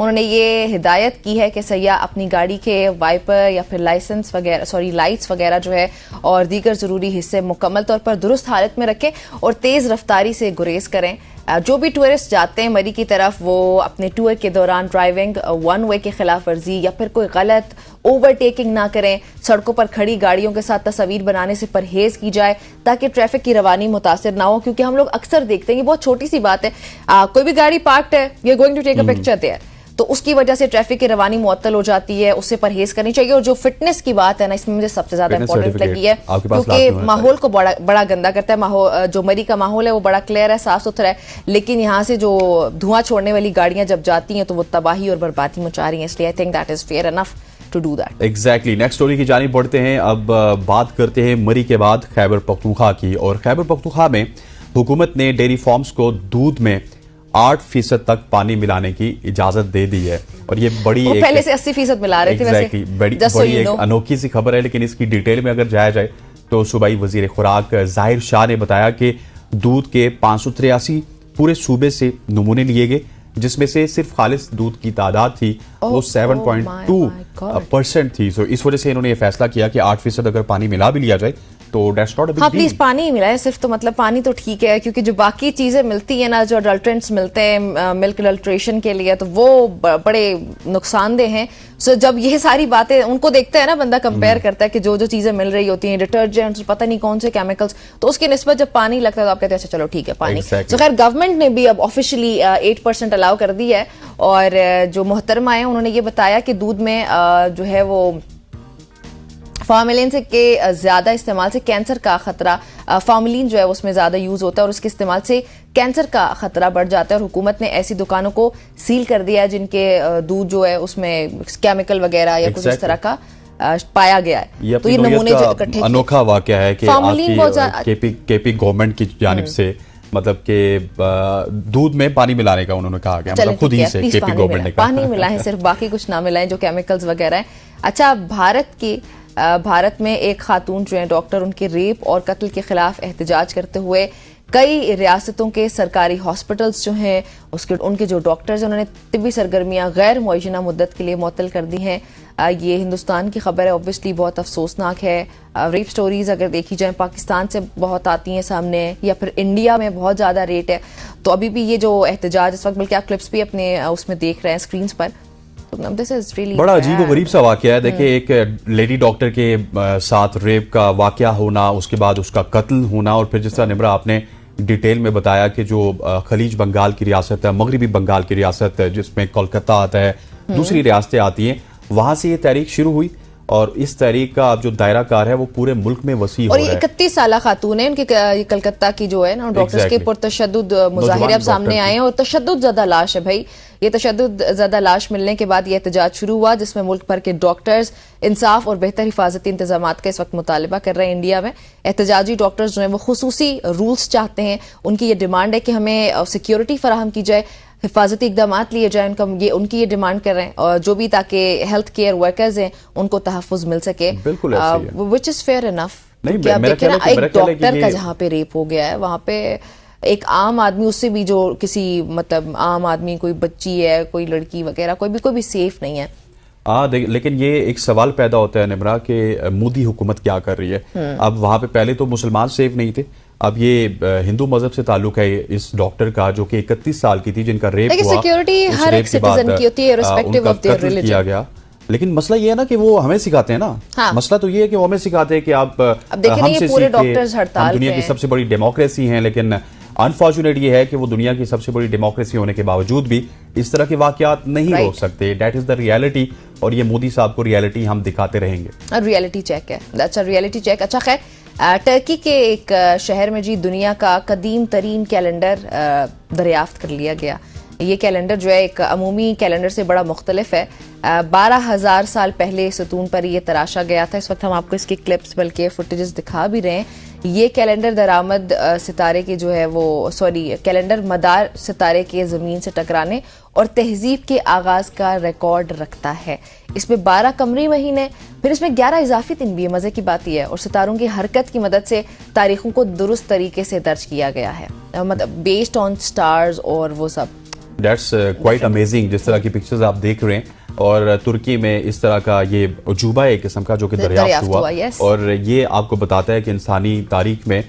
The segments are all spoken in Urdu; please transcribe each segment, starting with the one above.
انہوں نے یہ ہدایت کی ہے کہ سیاح اپنی گاڑی کے وائپر یا پھر لائٹس وغیرہ جو ہے اور دیگر ضروری حصے مکمل طور پر درست حالت میں رکھیں اور تیز رفتاری سے گریز کریں. جو بھی ٹورسٹ جاتے ہیں مری کی طرف وہ اپنے ٹور کے دوران ڈرائیونگ ون وے کی خلاف ورزی یا پھر کوئی غلط اوورٹیکنگ نہ کریں. سڑکوں پر کھڑی گاڑیوں کے ساتھ تصاویر بنانے سے پرہیز کی جائے تاکہ ٹریفک کی روانی متاثر نہ ہو, کیونکہ ہم لوگ اکثر دیکھتے ہیں کہ بہت چھوٹی سی بات ہے, کوئی بھی گاڑی پارکڈ ہے, you are going to take a picture there, تو اس کی وجہ سے ٹریفک کی روانی معطل ہو جاتی ہے, اس سے پرہیز کرنی چاہیے. اور جو فٹنس کی بات ہے نا, اس میں مجھے سب سے زیادہ امپورٹنٹ لگی ہے کیونکہ ماحول کو بڑا گندا کرتا ہے. جو مری کا ماحول ہے وہ بڑا کلیئر ہے, صاف ستھرا ہے, لیکن یہاں سے جو دھواں چھوڑنے والی گاڑیاں جب جاتی ہیں تو وہ تباہی اور بربادی مچا رہی ہیں. اس لیے I think that is fair enough to do that. Exactly. Next story کی جانب بڑھتے ہیں. اب بات کرتے ہیں مری کے بعد خیبر پختونخوا کی, اور خیبر پختونخوا میں حکومت نے ڈیری فارمز کو دودھ میں 8% تک پانی ملانے کی اجازت دے دی ہے, اور یہ بڑی پہلے سے 80% ملا رہے تھے ویسے. بڑی ایک انوکھی سی خبر ہے, لیکن اس کی ڈیٹیل میں اگر جایا جائے تو صوبائی وزیر خوراک ظاہر شاہ نے بتایا کہ دودھ کے 583 پورے صوبے سے نمونے لیے گئے, جس میں سے صرف خالص دودھ کی تعداد تھی وہ 7.2% تھی. سو اس وجہ سے انہوں نے یہ فیصلہ کیا کہ 8% اگر پانی ملا بھی لیا جائے تو that's not a big deal. ہاں پلیز پانی ہی ملا ہے صرف, تو مطلب پانی تو ٹھیک ہے, کیونکہ جو باقی چیزیں ملتی ہیں نا, جو اڈلٹرنٹس ملتے ہیں ملک اڈلٹریشن کے لیے, تو وہ بڑے نقصان دہ ہیں. سو جب یہ ساری باتیں ان کو دیکھتا ہے نا بندہ, کمپیئر کرتا ہے کہ جو چیزیں مل رہی ہوتی ہیں ڈٹرجنٹس پتہ نہیں کون سے کیمیکلز, تو اس کی نسبت جب پانی لگتا ہے تو آپ کہتے ہیں اچھا چلو ٹھیک ہے پانی. تو خیر گورنمنٹ نے بھی اب آفیشلی 8% الاؤ کر دی ہے, اور جو محترمہ ہیں انہوں نے یہ بتایا کہ دودھ میں جو ہے وہ فارملین کے زیادہ استعمال سے کینسر کا خطرہ, فارملین جو ہے اس میں زیادہ یوز ہوتا ہے اور اس کے استعمال سے کینسر کا خطرہ بڑھ جاتا ہے. اور حکومت نے ایسی دکانوں کو سیل کر دیا ہے جن کے دودھ جو ہے اس میں کیمیکل وغیرہ یا کچھ اس طرح کا پایا گیا ہے. تو یہ نمونے جو اکٹھے انوکھا واقعہ ہے کہ کے پی گورنمنٹ کی جانب سے مطلب کہ دودھ میں پانی ملانے کا انہوں نے کہا گیا, مطلب خود ہی سے کے پی گورنمنٹ نے کہا پانی ملائیں, صرف باقی کچھ نہ ملائیں جو کیمیکلز وغیرہ ہیں. اچھا, بھارت میں ایک خاتون جو ہیں ڈاکٹر, ان کے ریپ اور قتل کے خلاف احتجاج کرتے ہوئے کئی ریاستوں کے سرکاری ہاسپٹلز جو ہیں ان کے جو ڈاکٹرز ہیں انہوں نے طبی سرگرمیاں غیر معینہ مدت کے لیے معطل کر دی ہیں. یہ ہندوستان کی خبر ہے, اوبویسلی بہت افسوسناک ہے. ریپ سٹوریز اگر دیکھی جائیں پاکستان سے بہت آتی ہیں سامنے, یا پھر انڈیا میں بہت زیادہ ریٹ ہے. تو ابھی بھی یہ جو احتجاج اس وقت, بلکہ آپ کلپس بھی اپنے اس میں دیکھ رہے ہیں اسکرینز پر, بڑا عجیب و غریب سا واقعہ ہے. دیکھیں ایک لیڈی ڈاکٹر کے ساتھ ریپ کا واقعہ ہونا, اس کے بعد اس کا قتل ہونا, اور پھر جس طرح نمرا آپ نے ڈیٹیل میں بتایا کہ جو خلیج بنگال کی ریاست ہے, مغربی بنگال کی ریاست ہے جس میں کولکتہ آتا ہے, دوسری ریاستیں آتی ہیں, وہاں سے یہ تحریک شروع ہوئی, اور اس تحریک کا اب جو دائرہ کار ہے وہ پورے ملک میں وسیع ہو رہا ہے. اور 31 سالہ خاتون ہے, ان کے کلکتہ کی جو ہے نا ڈاکٹرز کے پرتشدد مظاہرے اب سامنے آئے ہیں, اور تشدد زدہ لاش ہے بھائی. یہ تشدد زدہ لاش ملنے کے بعد یہ احتجاج شروع ہوا, جس میں ملک بھر کے ڈاکٹرز انصاف اور بہتر حفاظتی انتظامات کا اس وقت مطالبہ کر رہے ہیں. انڈیا میں احتجاجی ڈاکٹرز جو ہیں وہ خصوصی رولز چاہتے ہیں. ان کی یہ ڈیمانڈ ہے کہ ہمیں سیکیورٹی فراہم کی جائے, حفاظتی اقدامات لیے جائیں. ان کی یہ ڈیمانڈ کر رہے ہیں, اور جو بھی تاکہ ہیلتھ کیئر ورکرز ہیں ان کو تحفظ مل سکے, وچ از فیئر انف. کیونکہ آپ دیکھیں نا, ایک ڈاکٹر کا جہاں پہ ریپ ہو گیا ہے وہاں پہ ایک عام آدمی, اس سے بھی جو کسی مطلب عام آدمی, کوئی بچی ہے, کوئی لڑکی وغیرہ, کوئی بھی سیف نہیں ہے. لیکن یہ ایک سوال پیدا ہوتا ہے نمرا کہ مودی حکومت کیا کر رہی ہے. اب وہاں پہ پہلے تو مسلمان سیف نہیں تھے, اب یہ ہندو مذہب سے تعلق ہے اس ڈاکٹر کا جو کہ 31 سال کی تھی, جن کا ریپ ہوا, سیکیورٹی ہر ایک سٹیزن کی ہوتی ہے ارسپیکٹیو آف دیئر ریلیجن کیا گیا. لیکن مسئلہ یہ ہے نا کہ وہ ہمیں سکھاتے ہیں نا, مسئلہ تو یہ ہے کہ وہ ہمیں سکھاتے ہیں کہ آپ ہم سے سیکھیں, ہم دنیا کی سب سے بڑی ڈیموکریسی ہیں, لیکن انفارچونیٹ یہ ہے کہ وہ دنیا کی سب سے بڑی ڈیموکریسی ہونے کے باوجود بھی اس طرح کے واقعات نہیں روک سکتے. دیٹ از دا ریالٹی, اور یہ مودی صاحب کو ریالٹی ہم دکھاتے رہیں گے. ریالٹی چیک ہے, دیٹس ا ریالٹی چیک. اچھا خیر, ٹرکی کے ایک شہر میں جی دنیا کا قدیم ترین کیلنڈر دریافت کر لیا گیا. یہ کیلنڈر جو ہے ایک عمومی کیلنڈر سے بڑا مختلف ہے. 12,000 سال پہلے ستون پر یہ تراشا گیا تھا. اس وقت ہم آپ کو اس کی کلپس بلکہ فوٹیجز دکھا بھی رہے ہیں. یہ کیلنڈر درآمد ستارے کے جو ہے وہ کیلنڈر مدار ستارے کے زمین سے ٹکرانے اور تہذیب کے آغاز کا ریکارڈ رکھتا ہے. اس میں 12 قمری مہینے, پھر اس میں 11 اضافی دن بھی ہے. مزے کی بات یہ ہے, اور ستاروں کی حرکت کی مدد سے تاریخوں کو درست طریقے سے درج کیا گیا ہے, مطلب بیسڈ آن سٹارز اور وہ سب. That's quite amazing جس طرح کی پکچرز آپ دیکھ رہے ہیں، اور ترکی میں اس طرح کا یہ عجوبہ ہے ایک قسم کا جو کہ دریافت ہوا، اور یہ آپ کو بتاتا ہے کہ انسانی تاریخ میں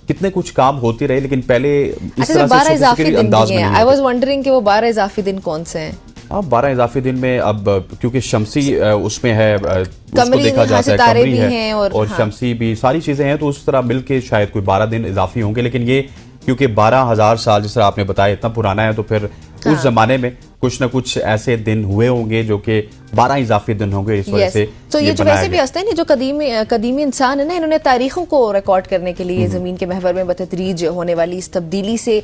کتنے کچھ کام ہوتے رہے، لیکن پہلے اس طرح سے sophisticated انداز میں نہیں I was wondering کہ وہ 12 اضافی دن کون سے ہیں؟ 12 اضافی دن میں اب کیونکہ شمسی اس میں ہے، اس کو دیکھا جاتا ہے، قمری ہے اور شمسی بھی ساری چیزیں ہیں، تو اس طرح مل کے شاید کوئی 12 دن اضافی ہوں گے، لیکن یہ کیونکہ 12,000 سال جس طرح آپ نے بتایا اتنا پرانا ہے، تو پھر اس زمانے میں کچھ نہ کچھ ایسے دن ہوئے ہوں گے جو کہ 12 اضافی دن ہوں گے، اس وجہ سے تو یہ جو ویسے بھی ہستے ہیں جو قدیمی انسان ہے نا، انہوں نے تاریخوں کو ریکارڈ کرنے کے لیے زمین کے محور میں بتدریج ہونے والی اس تبدیلی سے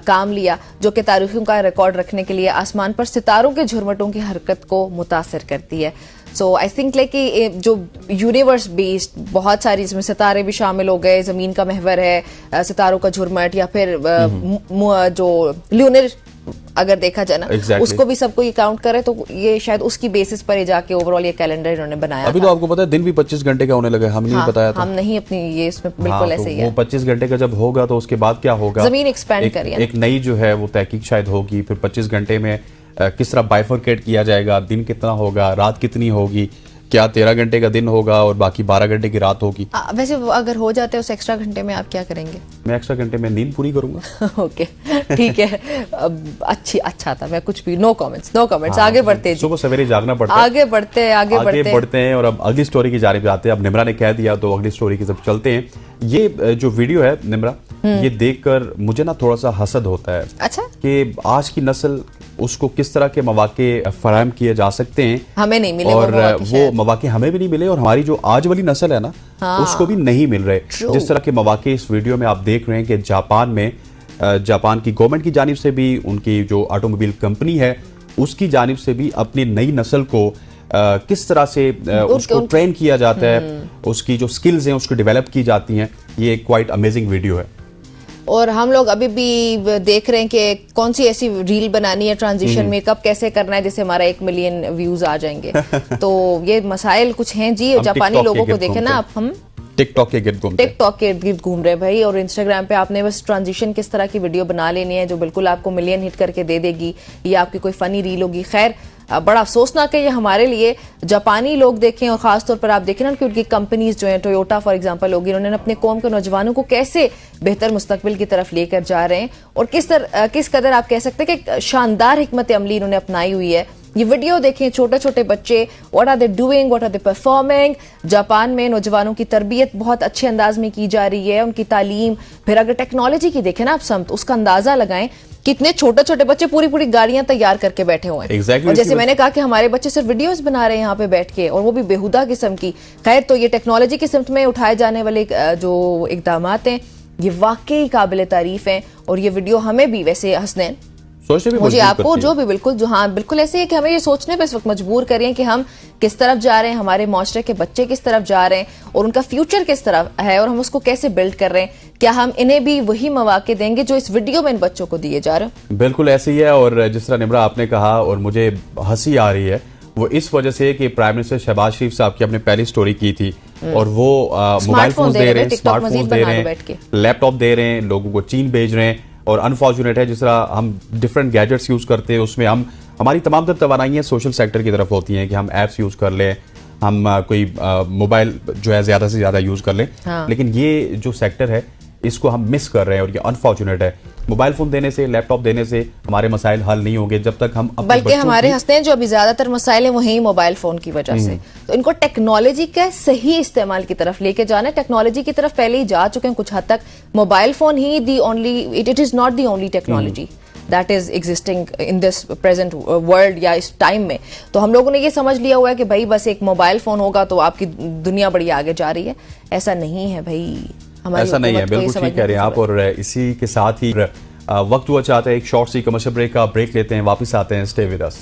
کام لیا، جو کہ تاریخوں کا ریکارڈ رکھنے کے لیے آسمان پر ستاروں کے جھرمٹوں کی حرکت کو متاثر کرتی ہے. سو آئی تھنک لائک کہ جو یونیورس بیسڈ بہت ساری اس میں ستارے بھی شامل ہو گئے، زمین کا محور ہے، ستاروں کا جھرمٹ، یا پھر جو لیونر اگر دیکھا جائے نا اس کو بھی سب کو یہ کاؤنٹ کرے، تو یہ شاید اس کی بیسس پر جا کے اوور آل یہ کیلنڈر انہوں نے بنایا. ابھی تو آپ کو پتا ہے دن بھی 25 گھنٹے کا ہونے لگا، ہم نہیں بتایا تھا، ہم نہیں اپنی یہ اس میں بالکل ایسے ہی ہے. وہ 25 گھنٹے کا جب ہوگا تو اس کے بعد کیا ہوگا، زمین ایکسپینڈ کریے، ایک نئی جو ہے وہ تحقیق شاید ہوگی، پھر 25 گھنٹے میں کس طرح بائیفرکیٹ کیا جائے گا، دن کتنا ہوگا، رات کتنی ہوگی، کیا 13 گھنٹے کا دن ہوگا اور باقی 12 گھنٹے کی رات ہوگی. ویسے اگر ہو جاتے ہیں اس ایکسٹرا گھنٹے میں آپ کیا کریں گے؟ میں ایکسٹرا گھنٹے میں نیند پوری کروں گا. اوکے ٹھیک ہے، اچھا تھا، میں کچھ بھی نو کامنٹس. آگے بڑھتے ہیں، صبح سویرے جاگنا پڑتا ہے، آگے بڑھتے ہیں اور اب اگلی سٹوری کی جانب جاتے ہیں. اب نمرا نے کہہ دیا تو اگلی سٹوری کی طرف چلتے ہیں. یہ جو ویڈیو ہے نمرا، یہ دیکھ کر مجھے نا تھوڑا سا حسد ہوتا ہے. اچھا، کہ آج کی نسل اس کو کس طرح کے مواقع فراہم کیے جا سکتے ہیں، ہمیں نہیں ملے، اور وہ مواقع ہمیں بھی نہیں ملے، اور ہماری جو آج والی نسل ہے نا اس کو بھی نہیں مل رہے. جس طرح کے مواقع اس ویڈیو میں آپ دیکھ رہے ہیں کہ جاپان کی گورنمنٹ کی جانب سے بھی، ان کی جو آٹو موبائل کمپنی ہے اس کی جانب سے بھی اپنی نئی نسل کو کس طرح سے اس کو ٹرین کیا جاتا ہے، اس کی جو سکلز ہیں اس کو ڈیولپ کی جاتی ہیں. یہ کوائٹ امیزنگ ویڈیو ہے، اور ہم لوگ ابھی بھی دیکھ رہے ہیں کہ کون سی ایسی ریل بنانی ہے ٹرانزیشن میں، کب کیسے کرنا ہے جیسے ہمارا 1 ملین ویوز آ جائیں گے. تو یہ مسائل کچھ ہیں جی. جاپانی لوگوں کو دیکھیں نا، اب ہم ٹک ٹاک کے گرد گھوم رہے بھائی، اور انسٹاگرام پہ آپ نے بس ٹرانزیشن کس طرح کی ویڈیو بنا لینی ہے جو بالکل آپ کو ملین ہٹ کر کے دے دے گی، یا آپ کی کوئی فنی ریل ہوگی. خیر بڑا افسوسناک ہے یہ ہمارے لیے. جاپانی لوگ دیکھیں، اور خاص طور پر آپ دیکھیں نا کہ ان کی کمپنیز جو ہیں، ٹویوٹا فار ایگزامپل ہوگی، انہوں نے اپنے قوم کے نوجوانوں کو کیسے بہتر مستقبل کی طرف لے کر جا رہے ہیں، اور کس قدر آپ کہہ سکتے ہیں کہ شاندار حکمت عملی انہوں نے اپنائی ہوئی ہے. یہ ویڈیو دیکھیں، چھوٹے بچے what are they doing, what are they performing. Japan میں نوجوانوں کی تربیت بہت اچھے انداز میں کی جا رہی ہے، ان کی تعلیم. پھر اگر ٹیکنالوجی کی دیکھیں نا آپ سمت، اس کا اندازہ لگائیں کتنے چھوٹے بچے پوری گاڑیاں تیار کر کے بیٹھے ہوئے ہیں. اور جیسے میں نے کہا کہ ہمارے بچے صرف ویڈیوز بنا رہے ہیں یہاں پہ بیٹھ کے، اور وہ بھی بےہودہ قسم کی. خیر تو یہ ٹیکنالوجی کی سمت میں اٹھائے جانے والے جو اقدامات ہیں یہ واقعی قابل تعریف ہیں. اور یہ ویڈیو ہمیں بھی ویسے حسنین، مجھے آپ کو جو بھی بالکل ایسے ہے کہ ہمیں یہ سوچنے پہ اس وقت مجبور کریں کہ ہم کس طرف جا رہے ہیں، ہمارے معاشرے کے بچے کس طرف جا رہے ہیں، اور ان کا فیوچر کس طرف ہے، اور ہم اس کو کیسے بلڈ کر رہے ہیں. کیا ہم انہیں بھی وہی مواقع دیں گے جو اس ویڈیو میں ان بچوں کو دیے جا رہے ہیں؟ بالکل ایسے ہی ہے. اور جس طرح نمرا آپ نے کہا، اور مجھے ہنسی آ رہی ہے، وہ اس وجہ سے کہ پرائم منسٹر شہباز شریف صاحب کی اپنے پہلی سٹوری کی تھی، اور وہ موبائل فونز دے رہے ہیں، اسمارٹ فونز دے رہے ہیں، لیپ ٹاپ دے رہے ہیں، لوگوں کو چین بھیج رہے ہیں. اور انفارچونیٹ ہے جس طرح ہم ڈفرینٹ گیجٹس یوز کرتے ہیں، اس میں ہماری تمام تر توانائیاں سوشل سیکٹر کی طرف ہوتی ہیں کہ ہم ایپس یوز کر لیں، ہم کوئی موبائل جو ہے زیادہ سے زیادہ یوز کر لیں. لیکن یہ جو سیکٹر ہے اس کو ہم مس کر رہے ہیں، اور یہ انفارچونیٹ ہے. موبائل فون دینے سے، لیپ ٹاپ دینے سے ہمارے مسائل حل نہیں ہوں گے جب تک ہم بلکہ ہمارے ہستے جو ابھی زیادہ تر مسائل ہیں وہی موبائل فون کی وجہ سے. تو ان کو ٹیکنالوجی کا صحیح استعمال کی طرف لے کے جانا ہے. ٹیکنالوجی کی طرف پہلے ہی جا چکے ہیں کچھ حد تک. Mobile phone he it is not the only technology that is existing in this present world یا اس ٹائم میں. تو ہم لوگوں نے یہ سمجھ لیا ہوا ہے کہ بھائی بس ایک موبائل فون ہوگا تو آپ کی دنیا بڑی آگے جا رہی ہے. ایسا نہیں ہے بھائی، ایسا نہیں ہے. بالکل ٹھیک کہہ رہے ہیں آپ. اور اسی کے ساتھ ہی وقت ہوا چاہتا ہے ایک شارٹ سی کمرشل بریک کا. بریک لیتے ہیں، واپس آتے ہیں. Stay with us.